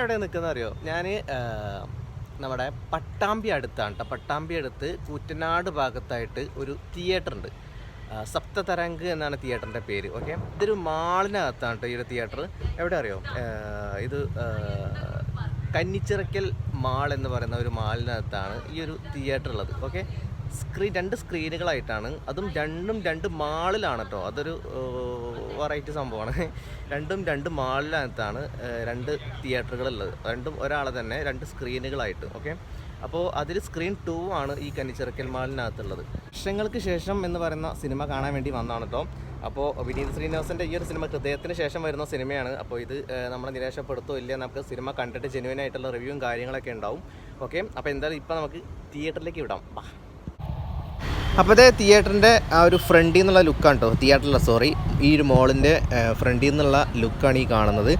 എവിടെ നിൽക്കുന്നത് അറിയോ? ഞാൻ നമ്മുടെ പട്ടാമ്പി അടുത്താണ് കേട്ടോ. പട്ടാമ്പി അടുത്ത് കൂറ്റനാട് ഭാഗത്തായിട്ട് ഒരു തിയേറ്റർ ഉണ്ട്. സപ്തതരംഗ് എന്നാണ് തിയേറ്ററിൻ്റെ പേര്. ഓക്കെ, ഇതൊരു മാളിനകത്താണ് കേട്ടോ ഈ ഒരു തിയേറ്റർ. എവിടെ അറിയോ? ഇത് കന്നിച്ചിറക്കൽ മാൾ എന്ന് പറയുന്ന ഒരു മാളിനകത്താണ് ഈ ഒരു തിയേറ്റർ ഉള്ളത്. ഓക്കെ, രണ്ട് സ്ക്രീനുകളായിട്ടാണ്, അതും രണ്ട് മാളിലാണ് കേട്ടോ. അതൊരു വെറൈറ്റി സംഭവമാണ്. രണ്ട് മാളിനകത്താണ് രണ്ട് തിയേറ്ററുകളുള്ളത്. ഒരാളെ തന്നെ രണ്ട് സ്ക്രീനുകളായിട്ട്. ഓക്കെ, അപ്പോൾ അതിൽ സ്ക്രീൻ 2 ആണ് ഈ കന്നിച്ചിറക്കൽ മാളിനകത്തുള്ളത്. വർഷങ്ങൾക്ക് ശേഷം എന്ന് പറയുന്ന സിനിമ കാണാൻ വേണ്ടി വന്നതാണ് കേട്ടോ. അപ്പോൾ വിനീത് ശ്രീനിവാസൻ്റെ ഈ ഒരു സിനിമ ഹൃദയത്തിന് ശേഷം വരുന്ന സിനിമയാണ്. അപ്പോൾ ഇത് നമ്മളെ നിരാശപ്പെടുത്തോ ഇല്ല, നമുക്ക് സിനിമ കണ്ടിട്ട് ജെന്യുവൻ ആയിട്ടുള്ള റിവ്യൂവും കാര്യങ്ങളൊക്കെ ഉണ്ടാവും. ഓക്കെ, അപ്പോൾ എന്തായാലും ഇപ്പോൾ നമുക്ക് തിയേറ്ററിലേക്ക് വിടാം. അപ്പോൾ അതേ തിയേറ്ററിൻ്റെ ആ ഒരു ഫ്രണ്ടിൽ നിന്നുള്ള ലുക്കാണ് കേട്ടോ. തിയേറ്ററിലെ ഈ ഒരു മോളിൻ്റെ ഫ്രണ്ടിൽ നിന്നുള്ള ലുക്കാണ് ഈ കാണുന്നത്.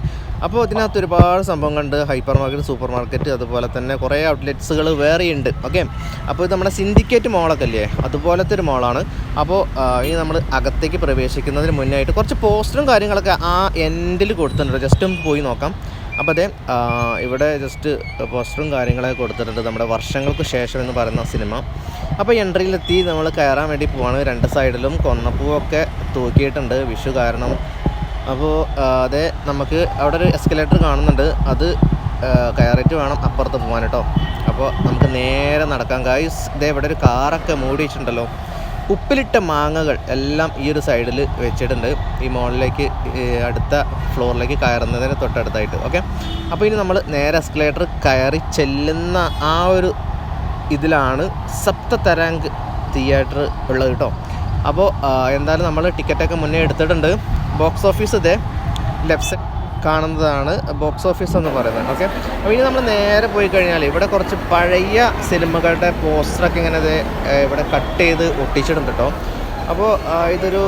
അപ്പോൾ ഇതിനകത്ത് ഒരുപാട് സംഭവങ്ങളുണ്ട്. ഹൈപ്പർ മാർക്കറ്റ്, സൂപ്പർ മാർക്കറ്റ്, അതുപോലെ തന്നെ കുറേ ഔട്ട്ലെറ്റ്സുകൾ വേറെയുണ്ട്. ഓക്കെ, അപ്പോൾ ഇത് നമ്മുടെ സിൻഡിക്കേറ്റ് മോളൊക്കെ അല്ലേ, അതുപോലത്തെ ഒരു മോളാണ്. അപ്പോൾ ഈ നമ്മൾ അകത്തേക്ക് പ്രവേശിക്കുന്നതിന് മുന്നായിട്ട് കുറച്ച് പോസ്റ്ററും കാര്യങ്ങളൊക്കെ ആ എൻഡിൽ കൊടുത്തിട്ടുണ്ട്. ജസ്റ്റ് ഒന്ന് പോയി നോക്കാം. അപ്പോൾ അതെ, ഇവിടെ ജസ്റ്റ് പോസ്റ്ററും കാര്യങ്ങളൊക്കെ കൊടുത്തിട്ടുണ്ട്. നമ്മുടെ വർഷങ്ങൾക്ക് ശേഷം എന്ന് പറയുന്ന സിനിമ. അപ്പോൾ എൻട്രിയിലെത്തി നമ്മൾ കയറാൻ വേണ്ടി പോവാണ്. രണ്ട് സൈഡിലും കൊന്നപ്പൂവൊക്കെ തൂക്കിയിട്ടുണ്ട് വിഷു കാരണം. അപ്പോൾ അതെ, നമുക്ക് അവിടെ ഒരു എസ്കലേറ്റർ കാണുന്നുണ്ട്, അത് കയറിയിട്ട് വേണം അപ്പുറത്ത് പോകാൻ കേട്ടോ. അപ്പോൾ നമുക്ക് നേരെ നടക്കാം ഗായ്സ്. ഇതേ ഇവിടെ ഒരു കാറൊക്കെ മൂടി വെച്ചിട്ടുണ്ടല്ലോ. ഉപ്പിലിട്ട മാങ്ങകൾ എല്ലാം ഈ ഒരു സൈഡിൽ വെച്ചിട്ടുണ്ട്, ഈ മോളിലേക്ക് അടുത്ത ഫ്ലോറിലേക്ക് കയറുന്നതിന് തൊട്ടടുത്തായിട്ട്. ഓക്കെ, അപ്പോൾ ഇനി നമ്മൾ നേരെ എസ്കലേറ്റർ കയറി ചെല്ലുന്ന ആ ഒരു ഇതിലാണ് സപ്തതരംഗ് തിയേറ്റർ ഉള്ളത് കേട്ടോ. അപ്പോൾ എന്തായാലും നമ്മൾ ടിക്കറ്റൊക്കെ മുന്നേ എടുത്തിട്ടുണ്ട്. ബോക്സ് ഓഫീസ് ഇതേ ലെഫ്റ്റ് സൈഡ് കാണുന്നതാണ് ബോക്സ് ഓഫീസ് എന്ന് പറയുന്നത്. ഓക്കെ, അപ്പോൾ ഇനി നമ്മൾ നേരെ പോയി കഴിഞ്ഞാൽ ഇവിടെ കുറച്ച് പഴയ സിനിമകളുടെ പോസ്റ്ററൊക്കെ ഇങ്ങനെ ഇവിടെ കട്ട് ചെയ്ത് ഒട്ടിച്ചിട്ടുണ്ട് കേട്ടോ. അപ്പോൾ ഇതൊരു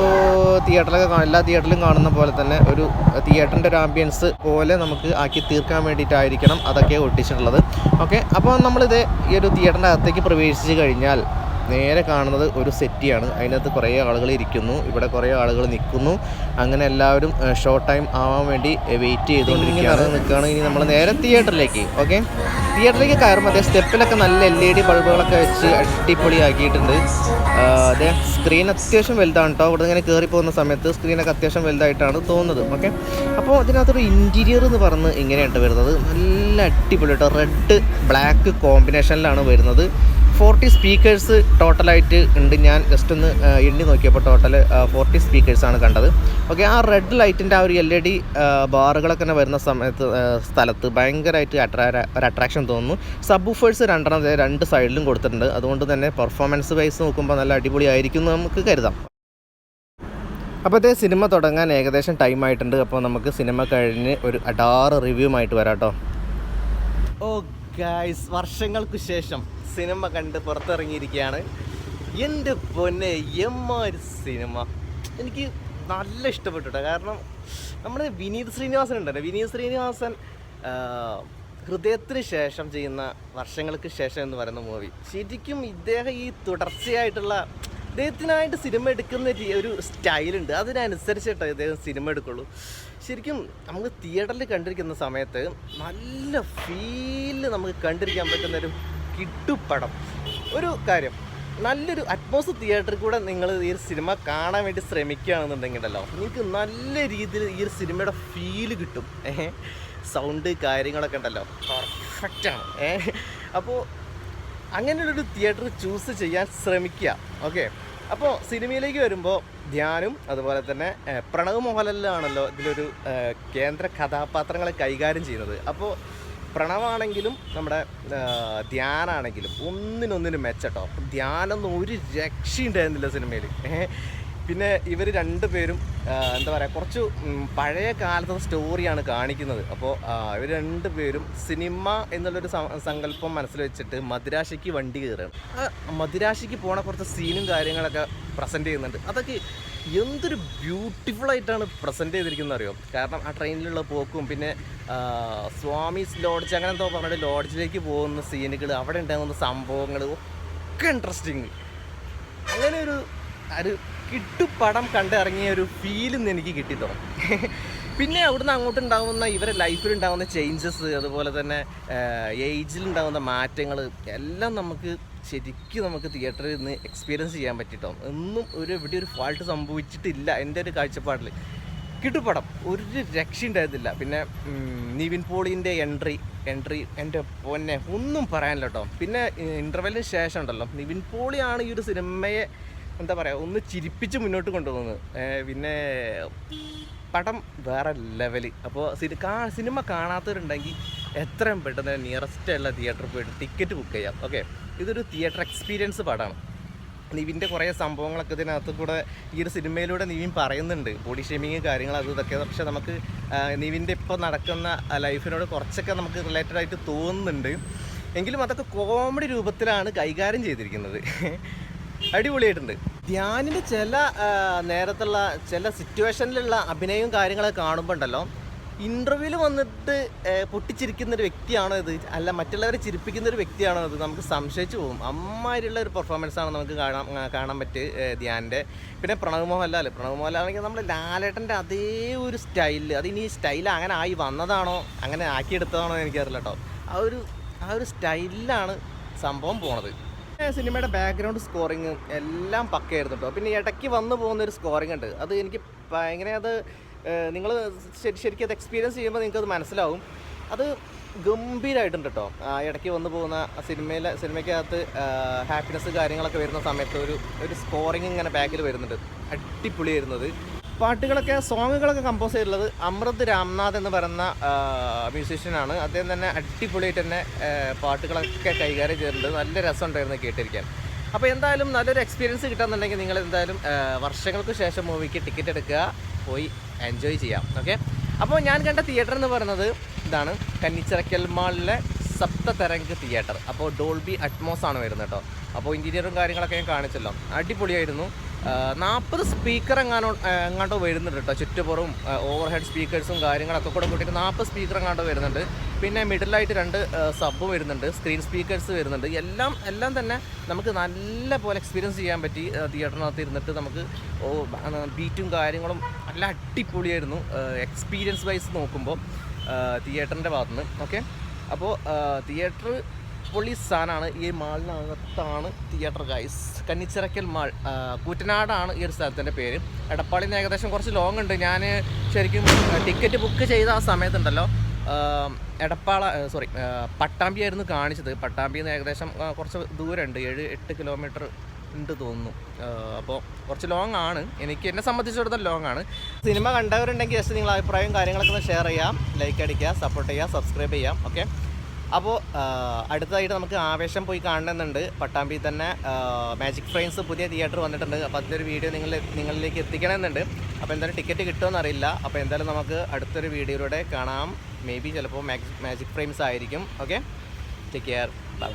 തിയേറ്ററിലൊക്കെ എല്ലാ തിയേറ്ററിലും കാണുന്ന പോലെ തന്നെ ഒരു തിയേറ്ററിൻ്റെ ഒരു ആംബിയൻസ് പോലെ നമുക്ക് ആക്കി തീർക്കാൻ വേണ്ടിയിട്ടായിരിക്കണം അതൊക്കെ ഒട്ടിച്ചിട്ടുള്ളത്. ഓക്കെ, അപ്പോൾ നമ്മളിത് ഈ ഒരു തിയേറ്ററിൻ്റെ അകത്തേക്ക് പ്രവേശിച്ച് കഴിഞ്ഞാൽ നേരെ കാണുന്നത് ഒരു സെറ്റിയാണ്. അതിനകത്ത് കുറേ ആളുകൾ ഇരിക്കുന്നു, ഇവിടെ കുറേ ആളുകൾ നിൽക്കുന്നു. അങ്ങനെ എല്ലാവരും ഷോർട്ട് ടൈം ആവാൻ വേണ്ടി വെയിറ്റ് നിൽക്കുകയാണ്. ഇനി നമ്മൾ നേരെ തിയേറ്ററിലേക്ക്. ഓക്കെ, തിയേറ്ററിലേക്ക് കയറുമ്പോൾ അതേ സ്റ്റെപ്പിലൊക്കെ നല്ല LED ബൾബുകളൊക്കെ വെച്ച് അടിപൊളിയാക്കിയിട്ടുണ്ട്. അതേ സ്ക്രീൻ അത്യാവശ്യം വലുതാണ് കേട്ടോ. ഇവിടെ ഇങ്ങനെ കയറി പോകുന്ന സമയത്ത് സ്ക്രീനൊക്കെ അത്യാവശ്യം വലുതായിട്ടാണ് തോന്നുന്നത്. ഓക്കെ, അപ്പോൾ ഇതിനകത്തൊരു ഇൻറ്റീരിയർ എന്ന് പറഞ്ഞ് ഇങ്ങനെയാണ് വരുന്നത്. നല്ല അടിപൊളി കേട്ടോ. റെഡ് ബ്ലാക്ക് കോമ്പിനേഷനിലാണ് വരുന്നത്. 40 സ്പീക്കേഴ്സ് ടോട്ടലായിട്ട് ഉണ്ട്. ഞാൻ ജസ്റ്റ് ഒന്ന് എണ്ണി നോക്കിയപ്പോൾ ടോട്ടൽ 40 സ്പീക്കേഴ്സാണ് കണ്ടത്. ഓക്കെ, ആ റെഡ് ലൈറ്റിൻ്റെ ആ ഒരു LED ബാറുകളൊക്കെ തന്നെ വരുന്ന സ്ഥലത്ത് ഭയങ്കരമായിട്ട് ഒരു അട്രാക്ഷൻ തോന്നുന്നു. സബ് ഊഫേഴ്സ് 2 രണ്ട് സൈഡിലും കൊടുത്തിട്ടുണ്ട്. അതുകൊണ്ട് തന്നെ പെർഫോമൻസ് വൈസ് നോക്കുമ്പോൾ നല്ല അടിപൊളിയായിരിക്കും എന്ന് നമുക്ക് കരുതാം. അപ്പോൾ അതേ സിനിമ തുടങ്ങാൻ ഏകദേശം ടൈം ആയിട്ടുണ്ട്. അപ്പോൾ നമുക്ക് സിനിമ കഴിഞ്ഞ് ഒരു അടാറ് റിവ്യൂമായിട്ട് വരാം കേട്ടോ. ഓ ഗായ്സ്, വർഷങ്ങൾക്ക് ശേഷം സിനിമ കണ്ട് പുറത്തിറങ്ങിയിരിക്കുകയാണ്. എൻ്റെ പൊന്നെ, എമ്മാതിരി സിനിമ എനിക്ക് നല്ല ഇഷ്ടപ്പെട്ടു കേട്ടോ. കാരണം നമ്മൾ വിനീത് ശ്രീനിവാസൻ ഉണ്ടല്ലോ, വിനീത് ശ്രീനിവാസൻ ഹൃദയത്തിന് ശേഷം ചെയ്യുന്ന വർഷങ്ങൾക്ക് ശേഷം എന്ന് പറയുന്ന മൂവി, ശരിക്കും ഇദ്ദേഹം ഈ തുടർച്ചയായിട്ടുള്ള ഇദ്ദേഹത്തിനായിട്ട് സിനിമ എടുക്കുന്ന ഒരു സ്റ്റൈലുണ്ട്. അതിനനുസരിച്ചിട്ടോ ഇദ്ദേഹം സിനിമ എടുക്കുള്ളൂ. ശരിക്കും നമുക്ക് തിയേറ്ററിൽ കണ്ടിരിക്കുന്ന സമയത്ത് നല്ല ഫീല് നമുക്ക് കണ്ടിരിക്കാൻ പറ്റുന്നൊരു കിട്ടുപടം. ഒരു കാര്യം, നല്ലൊരു അറ്റ്മോസ്ഫിയർ തിയേറ്ററിൽ കൂടെ നിങ്ങൾ ഈ ഒരു സിനിമ കാണാൻ വേണ്ടി ശ്രമിക്കുകയാണെന്നുണ്ടെങ്കിലല്ലോ നിങ്ങൾക്ക് നല്ല രീതിയിൽ ഈ ഒരു സിനിമയുടെ ഫീല് കിട്ടും. സൗണ്ട് കാര്യങ്ങളൊക്കെ ഉണ്ടല്ലോ, പെർഫെക്റ്റാണ്. അപ്പോൾ അങ്ങനെയുള്ളൊരു തിയേറ്റർ ചൂസ് ചെയ്യാൻ ശ്രമിക്കുക. ഓക്കെ, അപ്പോൾ സിനിമയിലേക്ക് വരുമ്പോൾ ധ്യാനും അതുപോലെ തന്നെ പ്രണവ് മോഹൻലാലാണല്ലോ ഇതിലൊരു കേന്ദ്ര കഥാപാത്രങ്ങളെ കൈകാര്യം ചെയ്യുന്നത്. അപ്പോൾ പ്രണവാണെങ്കിലും നമ്മുടെ ധ്യാനാണെങ്കിലും ഒന്നിനൊന്നിനും മെച്ചട്ടോ. ധ്യാനൊന്നും ഒരു രക്ഷയുണ്ടായിരുന്നില്ല സിനിമയിൽ. പിന്നെ ഇവർ രണ്ടുപേരും എന്താ പറയുക, കുറച്ച് പഴയ കാലത്തെ സ്റ്റോറിയാണ് കാണിക്കുന്നത്. അപ്പോൾ ഇവർ രണ്ടുപേരും സിനിമ എന്നുള്ളൊരു സങ്കല്പം മനസ്സിൽ വെച്ചിട്ട് മദിരാശിക്ക് വണ്ടി കയറുകയാണ്. മദിരാശിക്ക് പോണ കുറച്ച് സീനും കാര്യങ്ങളൊക്കെ പ്രസൻറ്റ് ചെയ്യുന്നുണ്ട്. അതൊക്കെ എന്തൊരു ബ്യൂട്ടിഫുള്ളായിട്ടാണ് പ്രസൻറ്റ് ചെയ്തിരിക്കുന്നത് അറിയോ. കാരണം ആ ട്രെയിനിലുള്ള പോക്കും പിന്നെ സ്വാമീസ് ലോഡ്ജ് അങ്ങനെ എന്തോ പറഞ്ഞിട്ട് ലോഡ്ജിലേക്ക് പോകുന്ന സീനുകൾ, അവിടെ ഉണ്ടാകുന്ന സംഭവങ്ങൾ ഒക്കെ ഇൻട്രസ്റ്റിങ്. അങ്ങനെ ഒരു കിട്ടുപടം കണ്ടിറങ്ങിയ ഒരു ഫീലും എനിക്ക് കിട്ടിത്തോ. പിന്നെ അവിടുന്ന് അങ്ങോട്ട് ഉണ്ടാകുന്ന ഇവരെ ലൈഫിലുണ്ടാകുന്ന ചേഞ്ചസ്, അതുപോലെ തന്നെ ഏജിലുണ്ടാകുന്ന മാറ്റങ്ങൾ എല്ലാം നമുക്ക് ശരിക്കും നമുക്ക് തിയേറ്ററിൽ നിന്ന് എക്സ്പീരിയൻസ് ചെയ്യാൻ പറ്റിട്ടോ. ഒന്നും എവിടെ ഒരു ഫാൾട്ട് സംഭവിച്ചിട്ടില്ല എൻ്റെ ഒരു കാഴ്ചപ്പാടിൽ. കിട്ടുപടം ഒരു രക്ഷ ഉണ്ടായിരുന്നില്ല. പിന്നെ നിവിൻ പോളിൻ്റെ എൻട്രി എൻ്റെ പൊന്നെ ഒന്നും പറയാനില്ല കേട്ടോ. പിന്നെ ഇൻ്റർവെല്ലിന് ശേഷം ഉണ്ടല്ലോ, നിവിൻ പോളിയാണ് ഈ ഒരു സിനിമയെ എന്താ പറയുക ഒന്ന് ചിരിപ്പിച്ച് മുന്നോട്ട് കൊണ്ടുപോകുന്നത്. പിന്നെ പടം വേറെ ലെവല്. അപ്പോൾ സിനിമ കാണാത്തവരുണ്ടെങ്കിൽ എത്രയും പെട്ടെന്ന് നിയറസ്റ്റ് ഉള്ള തിയേറ്ററിൽ പോയിട്ട് ടിക്കറ്റ് ബുക്ക് ചെയ്യാം. ഓക്കെ, ഇതൊരു തിയേറ്റർ എക്സ്പീരിയൻസ് പടമാണ്. നിവിൻ്റെ കുറേ സംഭവങ്ങളൊക്കെ ഇതിനകത്ത് കൂടെ ഈ ഒരു സിനിമയിലൂടെ നിവിൻ പറയുന്നുണ്ട്, ബോഡി ഷേമിങ് കാര്യങ്ങൾ അത് ഇതൊക്കെ. പക്ഷേ നമുക്ക് നിവിൻ്റെ ഇപ്പോൾ നടക്കുന്ന ലൈഫിനോട് കുറച്ചൊക്കെ നമുക്ക് റിലേറ്റഡ് ആയിട്ട് തോന്നുന്നുണ്ട്. എങ്കിലും അതൊക്കെ കോമഡി രൂപത്തിലാണ് കൈകാര്യം ചെയ്തിരിക്കുന്നത്. അടിപൊളിയായിട്ടുണ്ട്. ധ്യാനിൻ്റെ ചില നേരത്തുള്ള ചില സിറ്റുവേഷനിലുള്ള അഭിനയവും കാര്യങ്ങളൊക്കെ കാണുമ്പോൾ ഉണ്ടല്ലോ, ഇൻ്റർവ്യൂവിൽ വന്നിട്ട് പൊട്ടിച്ചിരിക്കുന്നൊരു വ്യക്തിയാണോ ഇത്, അല്ല മറ്റുള്ളവരെ ചിരിപ്പിക്കുന്നൊരു വ്യക്തിയാണോ ഇത്, നമുക്ക് സംശയിച്ചു പോകും. അമ്മാതിരിയുള്ള ഒരു പെർഫോമൻസാണ് നമുക്ക് കാണാൻ പറ്റുക ധ്യാനിൻ്റെ. പിന്നെ പ്രണവ് മോഹൻലാലാണെങ്കിൽ നമ്മുടെ ലാലേട്ടൻ്റെ അതേ ഒരു സ്റ്റൈലിൽ, അതിനി സ്റ്റൈൽ അങ്ങനെ ആയി വന്നതാണോ അങ്ങനെ ആക്കിയെടുത്തതാണോ എനിക്കറിയില്ല കേട്ടോ. ആ ഒരു സ്റ്റൈലിലാണ് സംഭവം പോണത്. സിനിമയുടെ ബാക്ക്ഗ്രൗണ്ട് സ്കോറിങ് എല്ലാം പക്കയായിരുന്നു കേട്ടോ. പിന്നെ ഇടയ്ക്ക് വന്നു പോകുന്നൊരു സ്കോറിങ് ഉണ്ട്, അത് എനിക്ക് ഭയങ്കര അത് നിങ്ങൾ ശരിക്കും അത് എക്സ്പീരിയൻസ് ചെയ്യുമ്പോൾ നിങ്ങൾക്കത് മനസ്സിലാവും. അത് ഗംഭീരമായിട്ടുണ്ട് കേട്ടോ. ഇടയ്ക്ക് വന്നു പോകുന്ന സിനിമയ്ക്കകത്ത് ഹാപ്പിനെസ് കാര്യങ്ങളൊക്കെ വരുന്ന സമയത്ത് ഒരു സ്കോറിങ് ഇങ്ങനെ ബാക്കിൽ വരുന്നുണ്ട്, അടിപൊളി വരുന്നത്. സോങ്ങുകളൊക്കെ കമ്പോസ് ചെയ്തിട്ടുള്ളത് അമൃത് രാംനാഥ് എന്ന് പറയുന്ന മ്യൂസീഷ്യനാണ്. അദ്ദേഹം തന്നെ അടിപൊളിയായിട്ട് തന്നെ പാട്ടുകളൊക്കെ കൈകാര്യം ചെയ്തിട്ടുണ്ട്. നല്ല രസമുണ്ടായിരുന്നു കേട്ടിരിക്കാൻ. അപ്പോൾ എന്തായാലും നല്ലൊരു എക്സ്പീരിയൻസ് കിട്ടുന്നുണ്ടെങ്കിൽ നിങ്ങൾ എന്തായാലും വർഷങ്ങൾക്ക് ശേഷം മൂവിക്ക് ടിക്കറ്റ് എടുക്കുക, പോയി എൻജോയ് ചെയ്യാം. ഓക്കെ, അപ്പോൾ ഞാൻ കണ്ട തിയേറ്റർ എന്ന് പറയുന്നത് ഇതാണ്, കന്നിച്ചിറക്കൽ മാളിലെ സപ്തതരംഗ് തിയേറ്റർ. അപ്പോൾ ഡോൾബി അറ്റ്മോസ് ആണ് വരുന്നത് കേട്ടോ. അപ്പോൾ ഇൻറ്റീരിയറും കാര്യങ്ങളൊക്കെ ഞാൻ കാണിച്ചല്ലോ, അടിപൊളിയായിരുന്നു. 40 സ്പീക്കർ എങ്ങാണ്ടോ വരുന്നുണ്ട് കേട്ടോ. ചുറ്റുപുറവും ഓവർ ഹെഡ് സ്പീക്കേഴ്സും കാര്യങ്ങളൊക്കെ കൂടെ കൂട്ടിയിട്ട് 40 സ്പീക്കർ എങ്ങാണ്ടോ വരുന്നുണ്ട്. പിന്നെ മിഡിലായിട്ട് 2 സബ് വരുന്നുണ്ട്, സ്ക്രീൻ സ്പീക്കേഴ്സ് വരുന്നുണ്ട്. എല്ലാം തന്നെ നമുക്ക് നല്ല പോലെ എക്സ്പീരിയൻസ് ചെയ്യാൻ പറ്റി. തിയേറ്ററിനകത്ത് ഇരുന്നിട്ട് നമുക്ക് ബീറ്റും കാര്യങ്ങളും നല്ല അടിപൊളിയായിരുന്നു എക്സ്പീരിയൻസ് വൈസ് നോക്കുമ്പോൾ തിയേറ്ററിൻ്റെ ഭാഗത്തുനിന്ന്. ഓക്കെ, അപ്പോൾ തിയേറ്റർ പൊളി സാധനമാണ്. ഈ മാളിനകത്താണ് തിയേറ്റർ ഗൈസ്. കന്നിച്ചിറക്കൽ മാൾ, കൂറ്റനാടാണ് ഈ ഒരു സ്ഥലത്തിൻ്റെ പേര്. എടപ്പാളിൽ നിന്ന് ഏകദേശം കുറച്ച് ലോങ് ഉണ്ട്. ഞാൻ ശരിക്കും ടിക്കറ്റ് ബുക്ക് ചെയ്ത ആ സമയത്തുണ്ടല്ലോ പട്ടാമ്പി ആയിരുന്നു കാണിച്ചത്. പട്ടാമ്പിയിൽ നിന്ന് ഏകദേശം കുറച്ച് ദൂരമുണ്ട്, 7-8 കിലോമീറ്റർ ഉണ്ട് തോന്നുന്നു. അപ്പോൾ കുറച്ച് ലോങ് ആണ്, എന്നെ സംബന്ധിച്ചിടത്തോളം ലോങ് ആണ്. സിനിമ കണ്ടവരുണ്ടെങ്കിൽ ജസ്റ്റ് നിങ്ങൾ അഭിപ്രായവും കാര്യങ്ങളൊക്കെ ഒന്ന് ഷെയർ ചെയ്യാം, ലൈക്ക് അടിക്കുക, സപ്പോർട്ട് ചെയ്യുക, സബ്സ്ക്രൈബ് ചെയ്യാം. ഓക്കെ, അപ്പോൾ അടുത്തതായിട്ട് നമുക്ക് ആവേശം പോയി കാണണമെന്നുണ്ട്. പട്ടാമ്പിയിൽ തന്നെ മാജിക് ഫ്രെയിംസ് പുതിയ തിയേറ്റർ വന്നിട്ടുണ്ട്. അപ്പോൾ അതിൻ്റെ ഒരു വീഡിയോ നിങ്ങളിലേക്ക് എത്തിക്കണമെന്നുണ്ട്. അപ്പോൾ എന്തായാലും ടിക്കറ്റ് കിട്ടുമെന്ന് അറിയില്ല. അപ്പോൾ എന്തായാലും നമുക്ക് അടുത്തൊരു വീഡിയോയിലൂടെ കാണാം. മേ ബി ചിലപ്പോൾ മാജിക് ഫ്രെയിംസ് ആയിരിക്കും. Okay, take care, by.